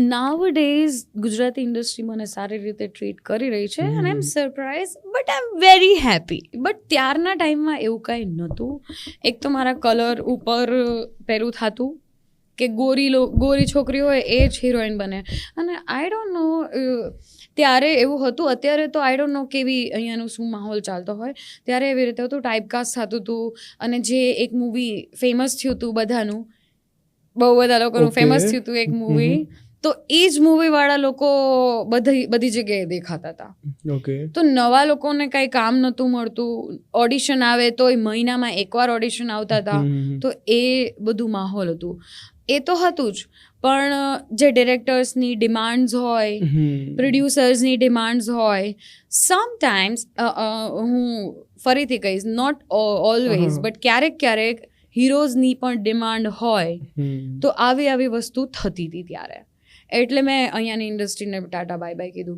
નાવ days Gujarati industry મને સારી રીતે ટ્રીટ કરી રહી છે અને I am surprise but I am very happy. But ત્યારના ટાઈમમાં એવું કાંઈ નહોતું. એક તો મારા કલર ઉપર પેલું થતું કે ગોરી છોકરી હોય એ જ હિરોઈન બને, અને આઈ ડોન્ટ નો ત્યારે એવું હતું. અત્યારે તો આઈ ડોન્ટ નો કેવી અહીંયાનું શું માહોલ ચાલતો હોય, ત્યારે એવી રીતે હતું, ટાઈપકાસ્ટ થતું હતું. અને જે એક મૂવી ફેમસ થયું હતું બધાનું, બહુ બધા લોકોનું ફેમસ થયું હતું એક મૂવી, તો એ જ મૂવીવાળા લોકો બધી જગ્યાએ દેખાતા હતા. તો નવા લોકોને કાંઈ કામ નહોતું મળતું. ઓડિશન આવે તો મહિનામાં એકવાર ઓડિશન આવતા હતા. તો એ બધું માહોલ હતું. એ તો હતું જ, પણ જે ડિરેક્ટર્સની ડિમાન્ડ્સ હોય, પ્રોડ્યુસર્સની ડિમાન્ડ્સ હોય, સમટાઈમ્સ હું ફરીથી કહીશ, નોટ ઓલવેઝ બટ ક્યારેક હીરોઝની પણ ડિમાન્ડ હોય, તો આવી વસ્તુ થતી હતી ત્યારે. એટલે મેં અહીંયાની ઇન્ડસ્ટ્રીને ટાટા બાય બાય કીધું.